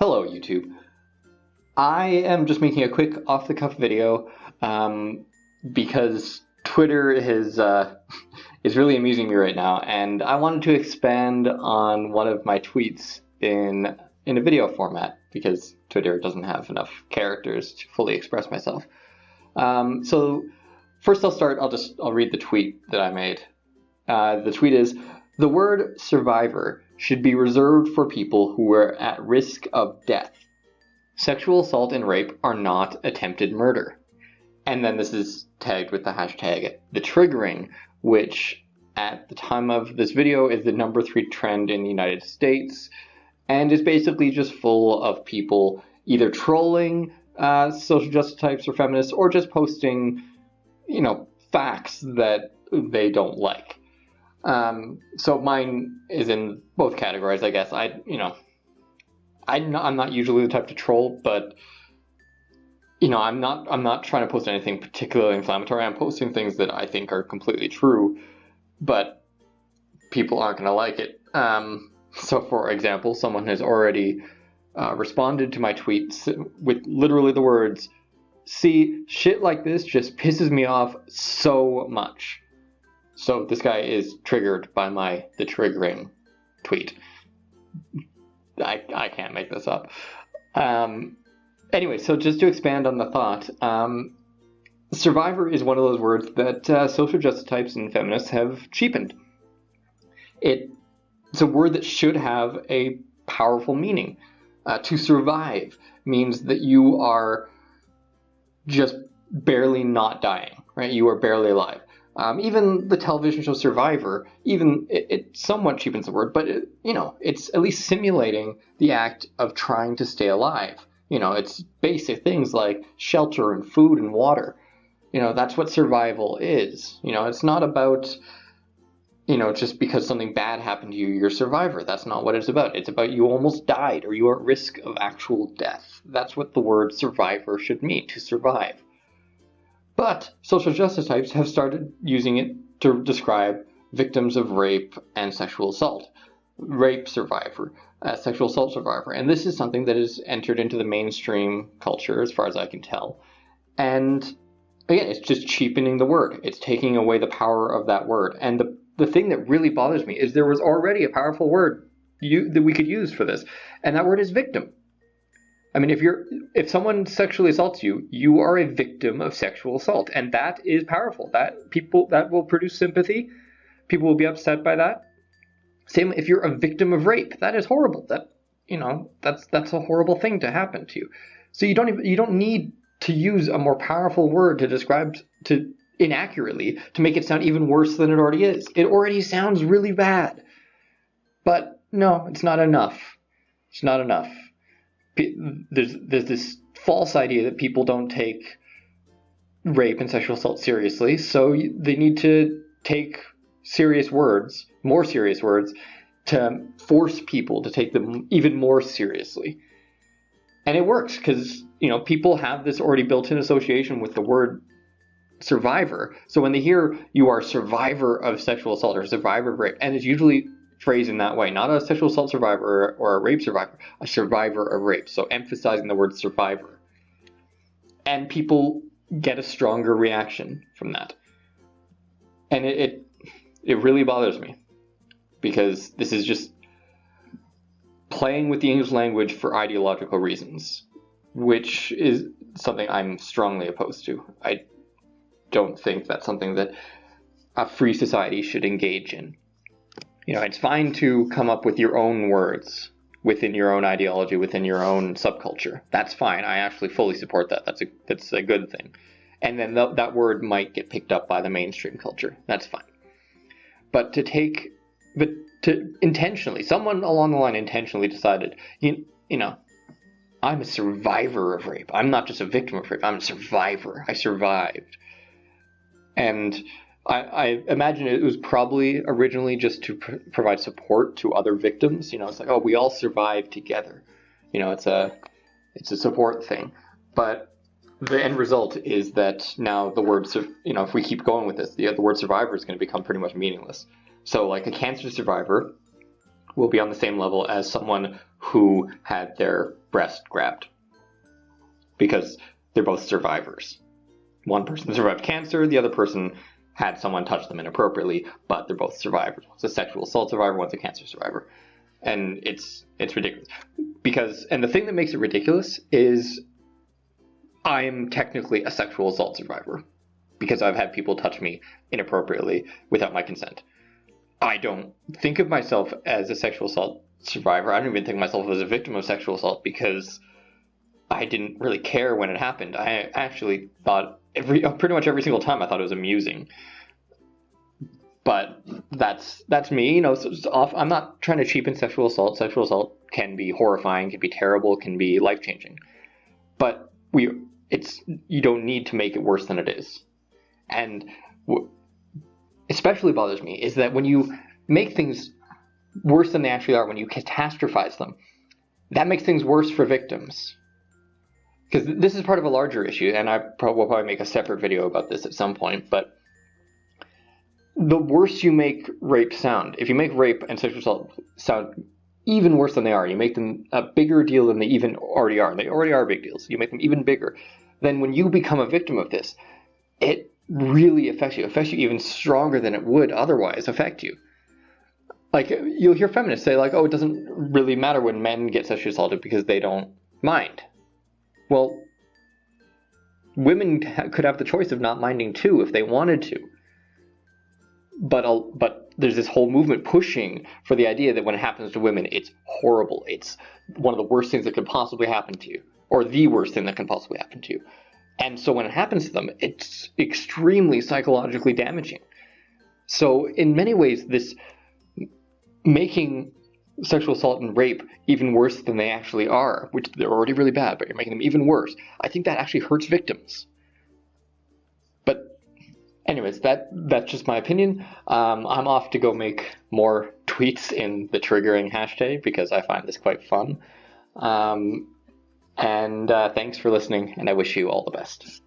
Hello, YouTube. I am just making a quick off-the-cuff video because Twitter is really amusing me right now, and I wanted to expand on one of my tweets in a video format because Twitter doesn't have enough characters to fully express myself. So first I'll read the tweet that I made. The tweet is, "The word survivor should be reserved for people who are at risk of death. Sexual assault and rape are not attempted murder." And then this is tagged with the hashtag the triggering, which at the time of this video is the number 3 trend in the United States, and is basically just full of people either trolling social justice types or feminists, or just posting, facts that they don't like. So mine is in both categories, I guess. I'm not usually the type to troll, but I'm not trying to post anything particularly inflammatory. I'm posting things that I think are completely true, but people aren't going to like it. So for example, someone has already responded to my tweets with literally the words, "See, shit like this just pisses me off so much." So this guy is triggered by the triggering tweet. I can't make this up. Anyway, so just to expand on the thought, survivor is one of those words that social justice types and feminists have cheapened. It's a word that should have a powerful meaning. To survive means that you are just barely not dying, right? You are barely alive. Even the television show Survivor, it somewhat cheapens the word, but it's at least simulating the act of trying to stay alive. It's basic things like shelter and food and water. That's what survival is. It's not about, just because something bad happened to you, you're a survivor. That's not what it's about. It's about you almost died or you are at risk of actual death. That's what the word survivor should mean, to survive. But social justice types have started using it to describe victims of rape and sexual assault. Rape survivor, sexual assault survivor. And this is something that has entered into the mainstream culture, as far as I can tell. And again, it's just cheapening the word. It's taking away the power of that word. And the thing that really bothers me is there was already a powerful word that we could use for this, and that word is victim. I mean, if someone sexually assaults you, you are a victim of sexual assault, and that is powerful. That will produce sympathy. People will be upset by that. Same if you're a victim of rape. That is horrible. That's a horrible thing to happen to you. So you don't need to use a more powerful word to describe inaccurately to make it sound even worse than it already is. It already sounds really bad. But no, it's not enough. It's not enough. There's this false idea that people don't take rape and sexual assault seriously, so they need to take more serious words, to force people to take them even more seriously. And it works because, people have this already built-in association with the word survivor. So when they hear you are a survivor of sexual assault or survivor of rape, and it's usually phrased in that way, not a sexual assault survivor or a rape survivor, a survivor of rape. So emphasizing the word survivor. And people get a stronger reaction from that. And it really bothers me, because this is just playing with the English language for ideological reasons, which is something I'm strongly opposed to. I don't think that's something that a free society should engage in. It's fine to come up with your own words within your own ideology, within your own subculture. That's fine. I actually fully support that. That's a good thing. And then that word might get picked up by the mainstream culture. That's fine. But to intentionally, someone along the line intentionally decided, I'm a survivor of rape. I'm not just a victim of rape. I'm a survivor. I survived. And I imagine it was probably originally just to provide support to other victims. It's like, oh, we all survived together. It's a support thing. But the end result is that now the word, if we keep going with this, the word survivor is going to become pretty much meaningless. So like a cancer survivor will be on the same level as someone who had their breast grabbed, because they're both survivors. One person survived cancer, the other person had someone touch them inappropriately, but they're both survivors. One's a sexual assault survivor, one's a cancer survivor. And it's ridiculous. And the thing that makes it ridiculous is I am technically a sexual assault survivor because I've had people touch me inappropriately without my consent. I don't think of myself as a sexual assault survivor. I don't even think of myself as a victim of sexual assault because I didn't really care when it happened. I actually thought pretty much every single time I thought it was amusing. But that's me, I'm not trying to cheapen sexual assault. Sexual assault can be horrifying, can be terrible, can be life-changing. But you don't need to make it worse than it is. And especially bothers me is that when you make things worse than they actually are, when you catastrophize them, that makes things worse for victims. Because this is part of a larger issue, and will probably make a separate video about this at some point, but the worse you make rape sound, if you make rape and sexual assault sound even worse than they are, you make them a bigger deal than they even already are, and they already are big deals, you make them even bigger, then when you become a victim of this, it really affects you even stronger than it would otherwise affect you. Like, you'll hear feminists say, like, oh, it doesn't really matter when men get sexually assaulted because they don't mind. Well, women could have the choice of not minding too if they wanted to. But there's this whole movement pushing for the idea that when it happens to women, it's horrible. It's one of the worst things that could possibly happen to you, or the worst thing that can possibly happen to you. And so when it happens to them, it's extremely psychologically damaging. So in many ways, this making sexual assault and rape even worse than they actually are, which they're already really bad, but you're making them even worse, I think that actually hurts victims. But anyways, that's just my opinion. I'm off to go make more tweets in the triggering hashtag because I find this quite fun. And thanks for listening, and I wish you all the best.